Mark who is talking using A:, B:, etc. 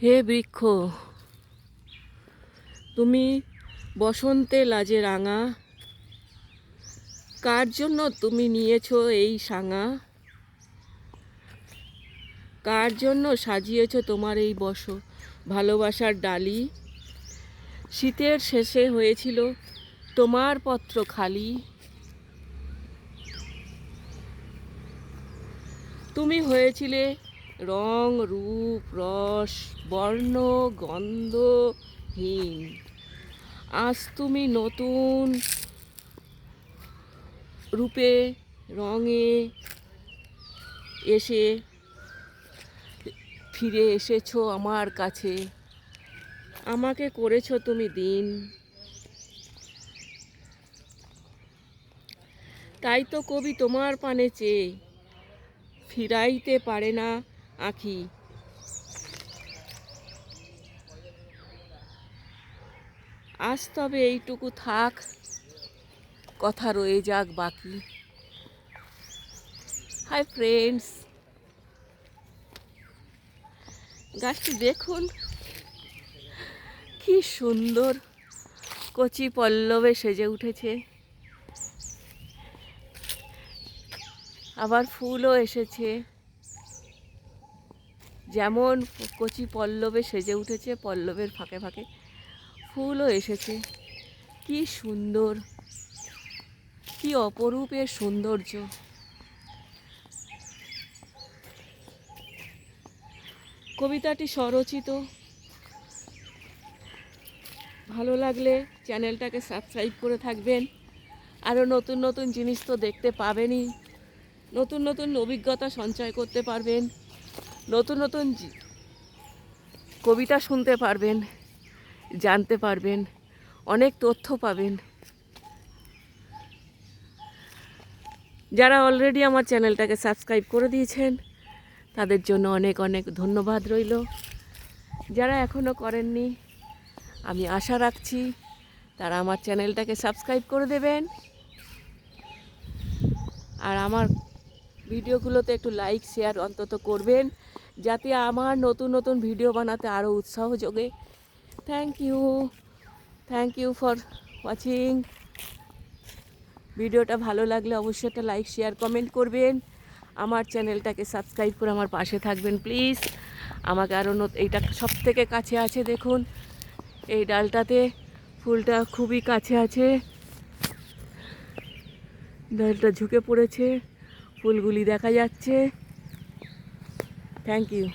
A: হে বৃক্ষ, তুমি বসন্তে লাজে রাঙা, কার জন্য তুমি নিয়েছো এই সাঙা? কার জন্য সাজিয়েছো তোমার এই ভালোবাসার ডালি? শীতের শেষে হয়েছিল তোমার পত্র খালি। তুমি হয়েছিলে রং রূপ রস বর্ণ গন্ধহীন। আজ তুমি নতুন রূপে রঙে এসে ফিরে এসেছো আমার কাছে। আমাকে করেছো তুমি দিন। তাই তো কবি তোমার পানে চেয়ে ফিরাইতে পারে না আঁখি। আজ তবে এইটুকু থাক, কথা রয়ে যাক বাকি। হাই ফ্রেন্ডস, গাছটি দেখুন কি সুন্দর কচি পল্লবে সেজে উঠেছে। আবার ফুলও এসেছে, যেমন কচি পল্লবে সেজে উঠেছে, পল্লবের ফাঁকে ফাঁকে ফুলও এসেছে। কি সুন্দর, কি অপরূপের সৌন্দর্য। কবিতাটি স্বরচিত। ভালো লাগলে চ্যানেলটাকে সাবস্ক্রাইব করে থাকবেন। আরও নতুন নতুন জিনিস তো দেখতে পাবেনই, নতুন নতুন অভিজ্ঞতা সঞ্চয় করতে পারবেন, নতুন নতুন কবিতা শুনতে পারবেন, জানতে পারবেন, অনেক তথ্য পাবেন। যারা অলরেডি আমার চ্যানেলটাকে সাবস্ক্রাইব করে দিয়েছেন তাদের জন্য অনেক অনেক ধন্যবাদ রইল। যারা এখনও করেননি, আমি আশা রাখছি তারা আমার চ্যানেলটাকে সাবস্ক্রাইব করে দেবেন। আর আমার ভিডিওগুলোতে একটু লাইক শেয়ার অন্তত করবেন, যাতে আমার নতুন নতুন ভিডিও বানাতে আরও উৎসাহ যোগে। Thank you for watching. ভিডিওটা ভালো লাগলে অবশ্যই একটা লাইক শেয়ার কমেন্ট করবেন। আমার চ্যানেলটাকে সাবস্ক্রাইব করে আমার পাশে থাকবেন প্লিজ। আমাকে আরও এইটা সব থেকে কাছে আছে, দেখুন এই ডালটাতে ফুলটা খুবই কাছে আছে, ডালটা ঝুঁকে পড়েছে, ফুলগুলি দেখা যাচ্ছে। Thank you.